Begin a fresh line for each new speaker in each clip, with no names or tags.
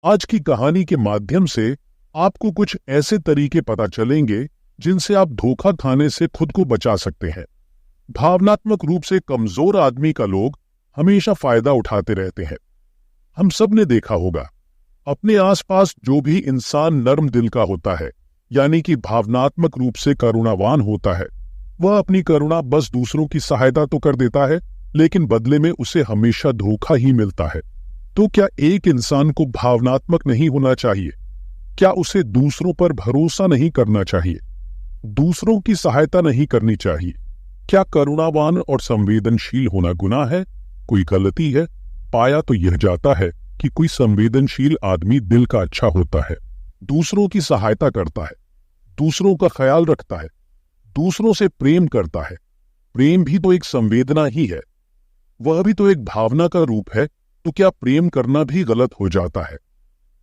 आज की कहानी के माध्यम से आपको कुछ ऐसे तरीके पता चलेंगे जिनसे आप धोखा खाने से खुद को बचा सकते हैं। भावनात्मक रूप से कमजोर आदमी का लोग हमेशा फायदा उठाते रहते हैं। हम सब ने देखा होगा, अपने आसपास जो भी इंसान नर्म दिल का होता है, यानी कि भावनात्मक रूप से करुणावान होता है, वह अपनी करुणा बस दूसरों की सहायता तो कर देता है, लेकिन बदले में उसे हमेशा धोखा ही मिलता है। तो क्या एक इंसान को भावनात्मक नहीं होना चाहिए? क्या उसे दूसरों पर भरोसा नहीं करना चाहिए? दूसरों की सहायता नहीं करनी चाहिए? क्या करुणावान और संवेदनशील होना गुनाह है? कोई गलती है? पाया तो यह जाता है कि कोई संवेदनशील आदमी दिल का अच्छा होता है, दूसरों की सहायता करता है, दूसरों का ख्याल रखता है, दूसरों से प्रेम करता है। प्रेम भी तो एक संवेदना ही है, वह भी तो एक भावना का रूप है। तो क्या प्रेम करना भी गलत हो जाता है?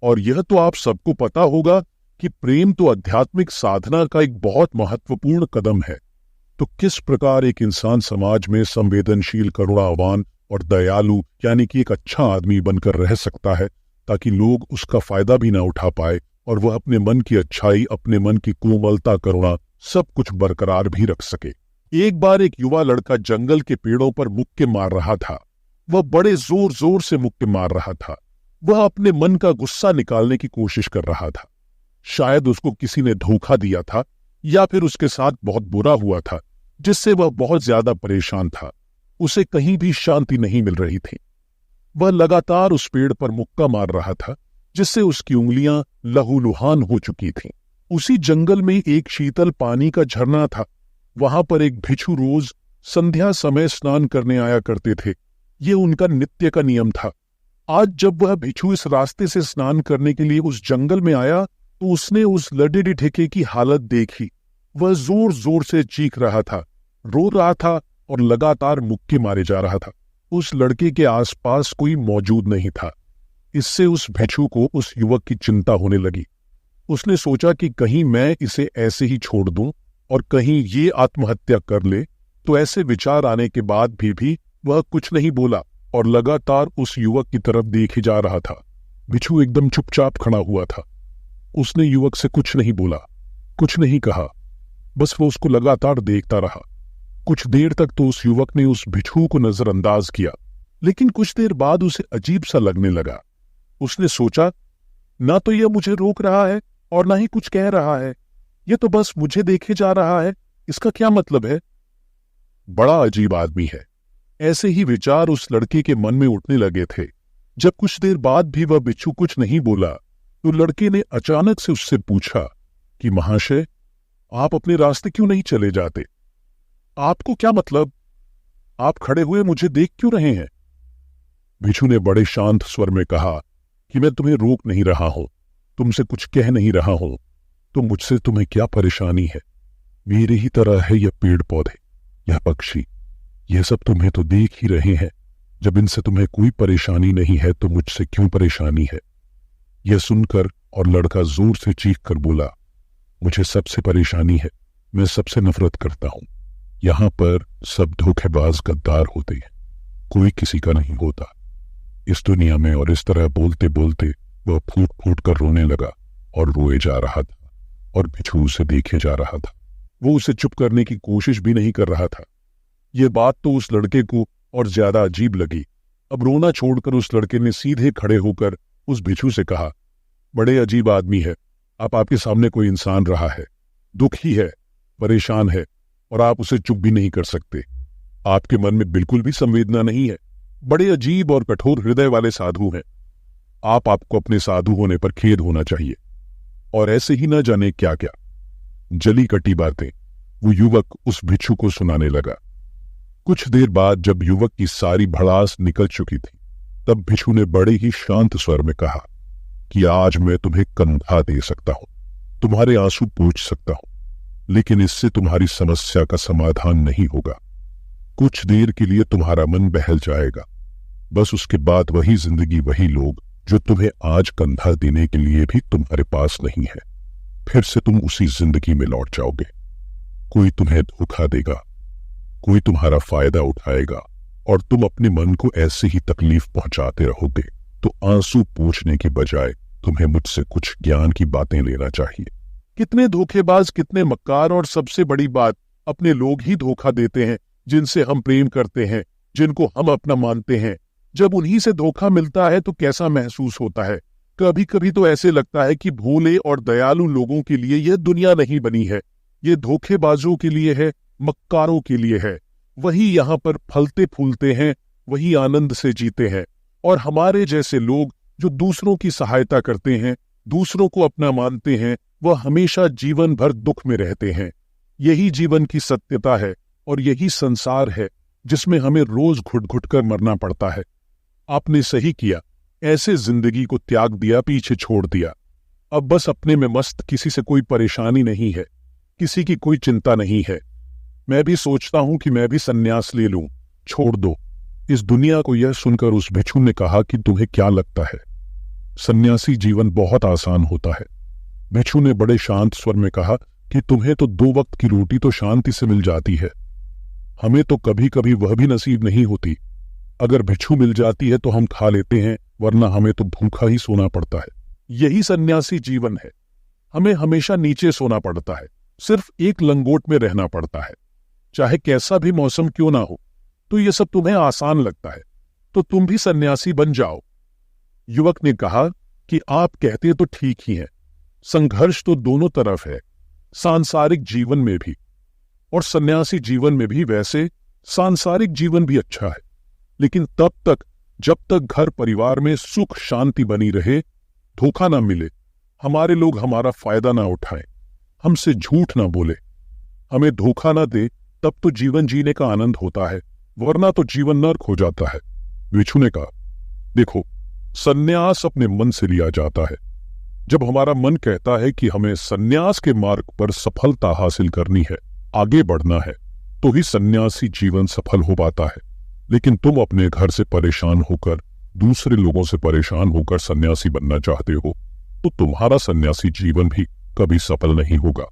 और यह तो आप सबको पता होगा कि प्रेम तो आध्यात्मिक साधना का एक बहुत महत्वपूर्ण कदम है। तो किस प्रकार एक इंसान समाज में संवेदनशील, करुणावान और दयालु यानी कि एक अच्छा आदमी बनकर रह सकता है, ताकि लोग उसका फायदा भी ना उठा पाए और वह अपने मन की अच्छाई, अपने मन की कोमलता, करुणा सब कुछ बरकरार भी रख सके। एक बार एक युवा लड़का जंगल के पेड़ों पर मुक्के मार रहा था। वह बड़े जोर जोर से मुक्के मार रहा था। वह अपने मन का गुस्सा निकालने की कोशिश कर रहा था। शायद उसको किसी ने धोखा दिया था या फिर उसके साथ बहुत बुरा हुआ था, जिससे वह बहुत ज्यादा परेशान था। उसे कहीं भी शांति नहीं मिल रही थी। वह लगातार उस पेड़ पर मुक्का मार रहा था, जिससे उसकी उंगलियां लहूलुहान हो चुकी थीं। उसी जंगल में एक शीतल पानी का झरना था। वहां पर एक भिक्षु रोज संध्या समय स्नान करने आया करते थे। ये उनका नित्य का नियम था। आज जब वह भिक्षु इस रास्ते से स्नान करने के लिए उस जंगल में आया, तो उसने उस लडेडी ठेके की हालत देखी। वह जोर जोर से चीख रहा था, रो रहा था और लगातार मुक्के मारे जा रहा था। उस लड़के के आसपास कोई मौजूद नहीं था। इससे उस भिक्षु को उस युवक की चिंता होने लगी। उसने सोचा कि कहीं मैं इसे ऐसे ही छोड़ दूं और कहीं ये आत्महत्या कर ले। तो ऐसे विचार आने के बाद भी वह कुछ नहीं बोला और लगातार उस युवक की तरफ देखे जा रहा था। भिक्षु एकदम चुपचाप खड़ा हुआ था। उसने युवक से कुछ नहीं बोला, कुछ नहीं कहा, बस वो उसको लगातार देखता रहा। कुछ देर तक तो उस युवक ने उस भिक्षु को नजरअंदाज किया, लेकिन कुछ देर बाद उसे अजीब सा लगने लगा। उसने सोचा, ना तो यह मुझे रोक रहा है और ना ही कुछ कह रहा है, यह तो बस मुझे देखे जा रहा है। इसका क्या मतलब है? बड़ा अजीब आदमी है। ऐसे ही विचार उस लड़के के मन में उठने लगे थे। जब कुछ देर बाद भी वह भिक्षु कुछ नहीं बोला, तो लड़के ने अचानक से उससे पूछा कि महाशय, आप अपने रास्ते क्यों नहीं चले जाते? आपको क्या मतलब? आप खड़े हुए मुझे देख क्यों रहे हैं? भिक्षु ने बड़े शांत स्वर में कहा कि मैं तुम्हें रोक नहीं रहा हूं, तुमसे कुछ कह नहीं रहा हूं, तो मुझसे तुम्हें क्या परेशानी है? मेरी ही तरह है यह पेड़ पौधे, यह पक्षी, यह सब तुम्हें तो देख ही रहे हैं। जब इनसे तुम्हें कोई परेशानी नहीं है तो मुझसे क्यों परेशानी है? यह सुनकर और लड़का जोर से चीख कर बोला, मुझे सबसे परेशानी है, मैं सबसे नफरत करता हूं। यहां पर सब धोखेबाज गद्दार होते हैं, कोई किसी का नहीं होता इस दुनिया में। और इस तरह बोलते बोलते वह फूट फूट कर रोने लगा और रोए जा रहा था और भिक्षु उसे देखे जा रहा था। वो उसे चुप करने की कोशिश भी नहीं कर रहा था। यह बात तो उस लड़के को और ज्यादा अजीब लगी। अब रोना छोड़कर उस लड़के ने सीधे खड़े होकर उस भिक्षु से कहा, बड़े अजीब आदमी है आप, आपके सामने कोई इंसान रहा है, दुखी है, परेशान है, और आप उसे चुप भी नहीं कर सकते। आपके मन में बिल्कुल भी संवेदना नहीं है। बड़े अजीब और कठोर हृदय वाले साधु हैं आपको अपने साधु होने पर खेद होना चाहिए। और ऐसे ही न जाने क्या क्या जली कटी बातें वो युवक उस भिक्षु को सुनाने लगा। कुछ देर बाद जब युवक की सारी भड़ास निकल चुकी थी, तब भिक्षु ने बड़े ही शांत स्वर में कहा कि आज मैं तुम्हें कंधा दे सकता हूं, तुम्हारे आंसू पोंछ सकता हूं, लेकिन इससे तुम्हारी समस्या का समाधान नहीं होगा। कुछ देर के लिए तुम्हारा मन बहल जाएगा, बस उसके बाद वही जिंदगी, वही लोग जो तुम्हें आज कंधा देने के लिए भी तुम्हारे पास नहीं है। फिर से तुम उसी जिंदगी में लौट जाओगे। कोई तुम्हें धोखा देगा, कोई तुम्हारा फायदा उठाएगा और तुम अपने मन को ऐसे ही तकलीफ पहुंचाते रहोगे। तो आंसू पोंछने के बजाय तुम्हें मुझसे कुछ ज्ञान की बातें लेना चाहिए। कितने धोखेबाज, कितने मक्कार, और सबसे बड़ी बात, अपने लोग ही धोखा देते हैं जिनसे हम प्रेम करते हैं, जिनको हम अपना मानते हैं। जब उन्हीं से धोखा मिलता है तो कैसा महसूस होता है। कभी कभी तो ऐसे लगता है कि भोले और दयालु लोगों के लिए यह दुनिया नहीं बनी है, ये धोखेबाजों के लिए है, मक्कारों के लिए है। वही यहाँ पर फलते फूलते हैं, वही आनंद से जीते हैं। और हमारे जैसे लोग जो दूसरों की सहायता करते हैं, दूसरों को अपना मानते हैं, वह हमेशा जीवन भर दुख में रहते हैं। यही जीवन की सत्यता है और यही संसार है जिसमें हमें रोज घुट घुट कर मरना पड़ता है। आपने सही किया, ऐसे जिंदगी को त्याग दिया, पीछे छोड़ दिया। अब बस अपने में मस्त, किसी से कोई परेशानी नहीं है, किसी की कोई चिंता नहीं है। मैं भी सोचता हूं कि मैं भी सन्यास ले लूं। छोड़ दो इस दुनिया को। यह सुनकर उस भिक्षु ने कहा कि तुम्हें क्या लगता है, सन्यासी जीवन बहुत आसान होता है। भिक्षु ने बड़े शांत स्वर में कहा कि तुम्हें तो 2 वक्त की रोटी तो शांति से मिल जाती है, हमें तो कभी कभी वह भी नसीब नहीं होती। अगर भिक्षु मिल जाती है तो हम खा लेते हैं, वरना हमें तो भूखा ही सोना पड़ता है। यही सन्यासी जीवन है। हमें हमेशा नीचे सोना पड़ता है, सिर्फ एक लंगोट में रहना पड़ता है, चाहे कैसा भी मौसम क्यों ना हो। तो यह सब तुम्हें आसान लगता है, तो तुम भी सन्यासी बन जाओ। युवक ने कहा कि आप कहते तो ठीक ही हैं, संघर्ष तो दोनों तरफ है, सांसारिक जीवन में भी और सन्यासी जीवन में भी। वैसे सांसारिक जीवन भी अच्छा है, लेकिन तब तक जब तक घर परिवार में सुख शांति बनी रहे, धोखा ना मिले, हमारे लोग हमारा फायदा ना उठाएं, हमसे झूठ ना बोले, हमें धोखा ना दे, तब तो जीवन जीने का आनंद होता है, वरना तो जीवन नर्क हो जाता है। भिक्षु ने कहा, देखो, सन्यास अपने मन से लिया जाता है। जब हमारा मन कहता है कि हमें सन्यास के मार्ग पर सफलता हासिल करनी है, आगे बढ़ना है, तो ही सन्यासी जीवन सफल हो पाता है। लेकिन तुम अपने घर से परेशान होकर, दूसरे लोगों से परेशान होकर सन्यासी बनना चाहते हो, तो तुम्हारा सन्यासी जीवन भी कभी सफल नहीं होगा।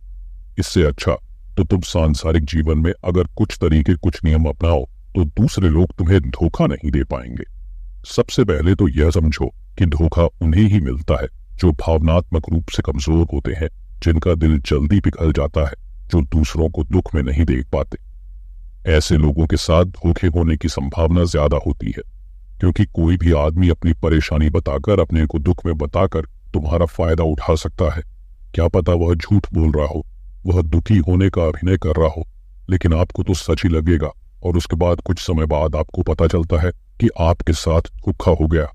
इससे अच्छा तो तुम सांसारिक जीवन में अगर कुछ तरीके, कुछ नियम अपनाओ, तो दूसरे लोग तुम्हें धोखा नहीं दे पाएंगे। सबसे पहले तो यह समझो कि धोखा उन्हें ही मिलता है जो भावनात्मक रूप से कमजोर होते हैं, जिनका दिल जल्दी पिघल जाता है, जो दूसरों को दुख में नहीं देख पाते। ऐसे लोगों के साथ धोखे होने की संभावना ज्यादा होती है, क्योंकि कोई भी आदमी अपनी परेशानी बताकर, अपने को दुख में बताकर तुम्हारा फायदा उठा सकता है। क्या पता वह झूठ बोल रहा हो, वह दुखी होने का अभिनय कर रहा हो, लेकिन आपको तो सच ही लगेगा। और उसके बाद कुछ समय बाद आपको पता चलता है कि आपके साथ धोखा हो गया।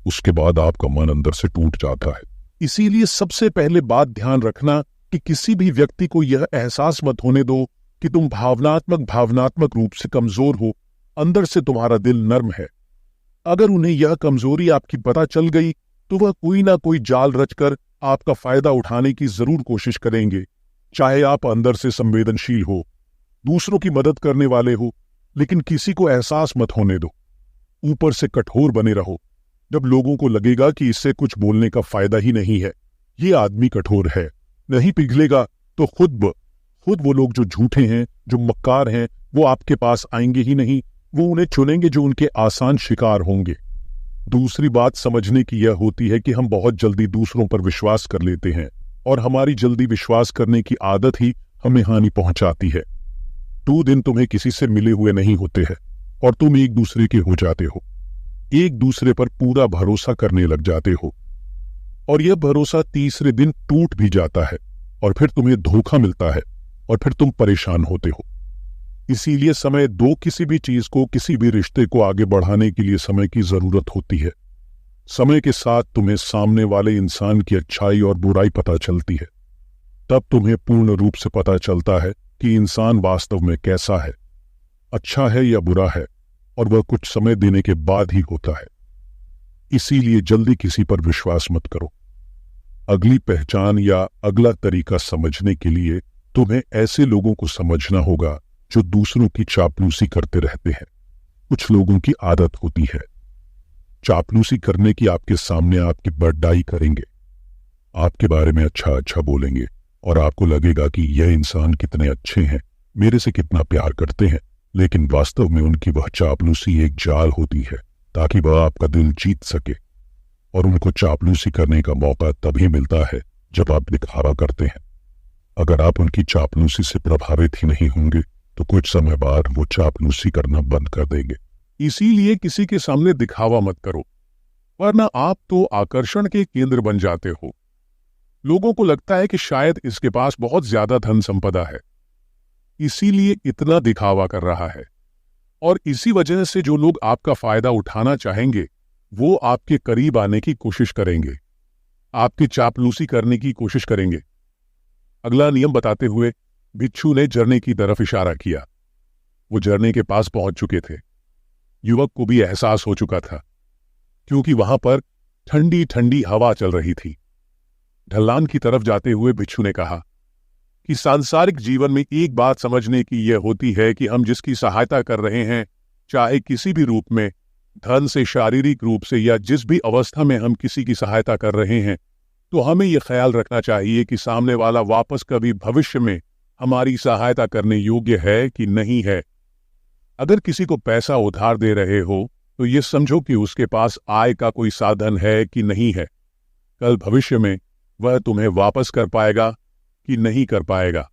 उसके बाद आपका मन अंदर से टूट जाता है। इसीलिए सबसे पहले बात ध्यान रखना कि किसी भी व्यक्ति को यह एहसास मत होने दो कि तुम भावनात्मक रूप से कमजोर हो, अंदर से तुम्हारा दिल नर्म है। अगर उन्हें यह कमजोरी आपकी पता चल गई तो वह कोई ना कोई जाल रचकर आपका फायदा उठाने की जरूर कोशिश करेंगे। चाहे आप अंदर से संवेदनशील हो, दूसरों की मदद करने वाले हो, लेकिन किसी को एहसास मत होने दो। ऊपर से कठोर बने रहो। जब लोगों को लगेगा कि इससे कुछ बोलने का फायदा ही नहीं है, ये आदमी कठोर है, नहीं पिघलेगा, तो खुद वो लोग जो झूठे हैं, जो मक्कार हैं, वो आपके पास आएंगे ही नहीं। वो उन्हें चुनेंगे जो उनके आसान शिकार होंगे। दूसरी बात समझने की यह होती है कि हम बहुत जल्दी दूसरों पर विश्वास कर लेते हैं, और हमारी जल्दी विश्वास करने की आदत ही हमें हानि पहुंचाती है। 2 दिन तुम्हें किसी से मिले हुए नहीं होते हैं और तुम एक दूसरे के हो जाते हो, एक दूसरे पर पूरा भरोसा करने लग जाते हो, और यह भरोसा तीसरे दिन टूट भी जाता है, और फिर तुम्हें धोखा मिलता है, और फिर तुम परेशान होते हो। इसीलिए समय दो। किसी भी चीज को, किसी भी रिश्ते को आगे बढ़ाने के लिए समय की जरूरत होती है। समय के साथ तुम्हें सामने वाले इंसान की अच्छाई और बुराई पता चलती है। तब तुम्हें पूर्ण रूप से पता चलता है कि इंसान वास्तव में कैसा है, अच्छा है या बुरा है, और वह कुछ समय देने के बाद ही होता है। इसीलिए जल्दी किसी पर विश्वास मत करो। अगली पहचान या अगला तरीका समझने के लिए तुम्हें ऐसे लोगों को समझना होगा जो दूसरों की चापलूसी करते रहते हैं। कुछ लोगों की आदत होती है चापलूसी करने की। आपके सामने आपकी बड़ाई करेंगे, आपके बारे में अच्छा अच्छा बोलेंगे, और आपको लगेगा कि यह इंसान कितने अच्छे हैं, मेरे से कितना प्यार करते हैं। लेकिन वास्तव में उनकी वह चापलूसी एक जाल होती है, ताकि वह आपका दिल जीत सके। और उनको चापलूसी करने का मौका तभी मिलता है जब आप दिखावा करते हैं। अगर आप उनकी चापलूसी से प्रभावित ही नहीं होंगे तो कुछ समय बाद वो चापलूसी करना बंद कर देंगे। इसीलिए किसी के सामने दिखावा मत करो, वरना आप तो आकर्षण के केंद्र बन जाते हो। लोगों को लगता है कि शायद इसके पास बहुत ज्यादा धन संपदा है, इसीलिए इतना दिखावा कर रहा है। और इसी वजह से जो लोग आपका फायदा उठाना चाहेंगे वो आपके करीब आने की कोशिश करेंगे, आपकी चापलूसी करने की कोशिश करेंगे। अगला नियम बताते हुए भिक्षु ने झरने की तरफ इशारा किया। वो झरने के पास पहुंच चुके थे। युवक को भी एहसास हो चुका था, क्योंकि वहां पर ठंडी ठंडी हवा चल रही थी। ढलान की तरफ जाते हुए भिक्षु ने कहा कि सांसारिक जीवन में एक बात समझने की यह होती है कि हम जिसकी सहायता कर रहे हैं, चाहे किसी भी रूप में, धन से, शारीरिक रूप से, या जिस भी अवस्था में हम किसी की सहायता कर रहे हैं, तो हमें यह ख्याल रखना चाहिए कि सामने वाला वापस कभी भविष्य में हमारी सहायता करने योग्य है कि नहीं है। अगर किसी को पैसा उधार दे रहे हो तो ये समझो कि उसके पास आय का कोई साधन है कि नहीं है। कल भविष्य में वह तुम्हें वापस कर पाएगा कि नहीं कर पाएगा।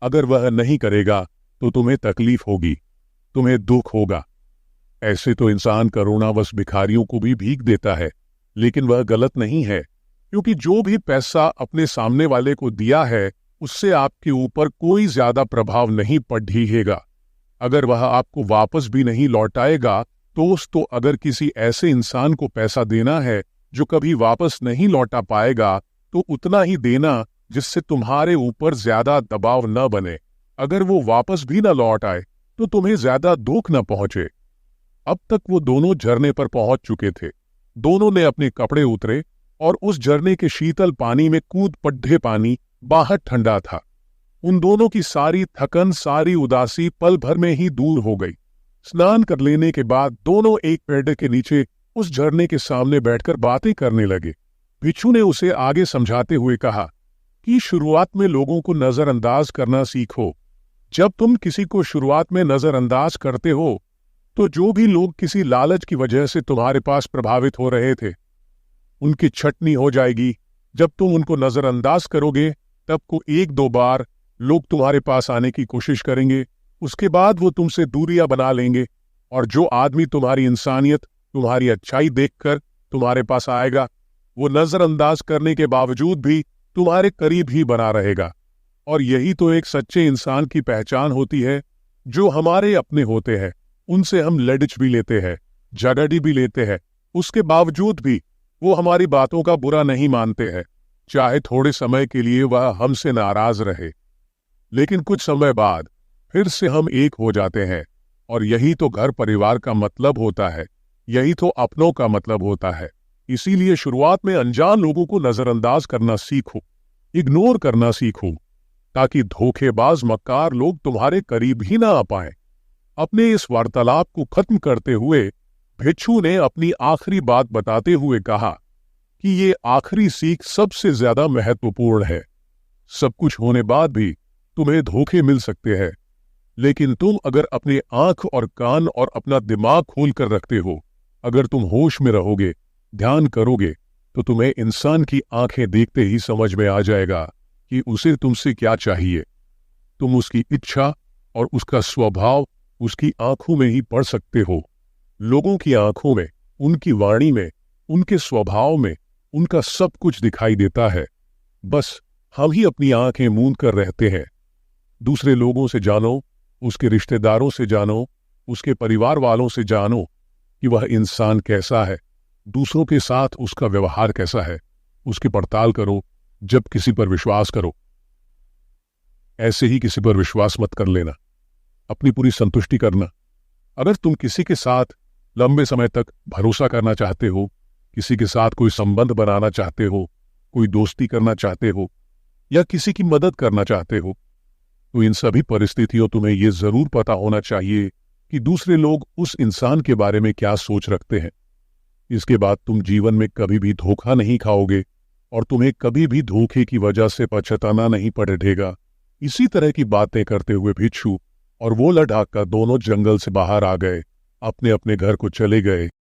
अगर वह नहीं करेगा तो तुम्हें तकलीफ होगी, तुम्हें दुख होगा। ऐसे तो इंसान करुणावश भिखारियों को भी भीख देता है, लेकिन वह गलत नहीं है, क्योंकि जो भी पैसा अपने सामने वाले को दिया है उससे आपके ऊपर कोई ज्यादा प्रभाव नहीं पड़ेगा। अगर वह आपको वापस भी नहीं लौटाएगा तो अगर किसी ऐसे इंसान को पैसा देना है जो कभी वापस नहीं लौटा पाएगा तो उतना ही देना जिससे तुम्हारे ऊपर ज्यादा दबाव न बने। अगर वो वापस भी न लौट आए तो तुम्हें ज्यादा दुख न पहुंचे। अब तक वो दोनों झरने पर पहुंच चुके थे। दोनों ने अपने कपड़े उतरे और उस झरने के शीतल पानी में कूद पड़े। पानी बाहर ठंडा था। उन दोनों की सारी थकन, सारी उदासी पल भर में ही दूर हो गई। स्नान कर लेने के बाद दोनों एक पेड़ के नीचे उस झरने के सामने बैठकर बातें करने लगे। भिक्षु ने उसे आगे समझाते हुए कहा कि शुरुआत में लोगों को नजरअंदाज करना सीखो। जब तुम किसी को शुरुआत में नजरअंदाज करते हो तो जो भी लोग किसी लालच की वजह से तुम्हारे पास प्रभावित हो रहे थे उनकी छटनी हो जाएगी। जब तुम उनको नजरअंदाज करोगे तब को एक दो बार लोग तुम्हारे पास आने की कोशिश करेंगे, उसके बाद वो तुमसे दूरियां बना लेंगे। और जो आदमी तुम्हारी इंसानियत, तुम्हारी अच्छाई देखकर तुम्हारे पास आएगा वो नजरअंदाज करने के बावजूद भी तुम्हारे करीब ही बना रहेगा। और यही तो एक सच्चे इंसान की पहचान होती है। जो हमारे अपने होते हैं उनसे हम लड़च भी लेते हैं, झगड़ भी लेते हैं, उसके बावजूद भी वो हमारी बातों का बुरा नहीं मानते हैं, चाहे थोड़े समय के लिए वह हमसे नाराज रहे। लेकिन कुछ समय बाद फिर से हम एक हो जाते हैं। और यही तो घर परिवार का मतलब होता है, यही तो अपनों का मतलब होता है। इसीलिए शुरुआत में अनजान लोगों को नजरअंदाज करना सीखो, इग्नोर करना सीखो, ताकि धोखेबाज मक्कार लोग तुम्हारे करीब ही ना आ पाए। अपने इस वार्तालाप को खत्म करते हुए भिक्षु ने अपनी आखिरी बात बताते हुए कहा कि ये आखिरी सीख सबसे ज्यादा महत्वपूर्ण है। सब कुछ होने बाद भी तुम्हें धोखे मिल सकते हैं, लेकिन तुम अगर अपने आंख और कान और अपना दिमाग खोल कर रखते हो, अगर तुम होश में रहोगे, ध्यान करोगे, तो तुम्हें इंसान की आंखें देखते ही समझ में आ जाएगा कि उसे तुमसे क्या चाहिए। तुम उसकी इच्छा और उसका स्वभाव उसकी आंखों में ही पढ़ सकते हो। लोगों की आंखों में, उनकी वाणी में, उनके स्वभाव में उनका सब कुछ दिखाई देता है। बस हम ही अपनी आंखें मूंद कर रहते हैं। दूसरे लोगों से जानो, उसके रिश्तेदारों से जानो, उसके परिवार वालों से जानो कि वह इंसान कैसा है, दूसरों के साथ उसका व्यवहार कैसा है, उसकी पड़ताल करो। जब किसी पर विश्वास करो, ऐसे ही किसी पर विश्वास मत कर लेना, अपनी पूरी संतुष्टि करना। अगर तुम किसी के साथ लंबे समय तक भरोसा करना चाहते हो, किसी के साथ कोई संबंध बनाना चाहते हो, कोई दोस्ती करना चाहते हो या किसी की मदद करना चाहते हो, तो इन सभी परिस्थितियों तुम्हें यह जरूर पता होना चाहिए कि दूसरे लोग उस इंसान के बारे में क्या सोच रखते हैं। इसके बाद तुम जीवन में कभी भी धोखा नहीं खाओगे और तुम्हें कभी भी धोखे की वजह से पछताना नहीं पड़ेगा। इसी तरह की बातें करते हुए भिक्षु और वो लड़ाका दोनों जंगल से बाहर आ गए, अपने अपने घर को चले गए।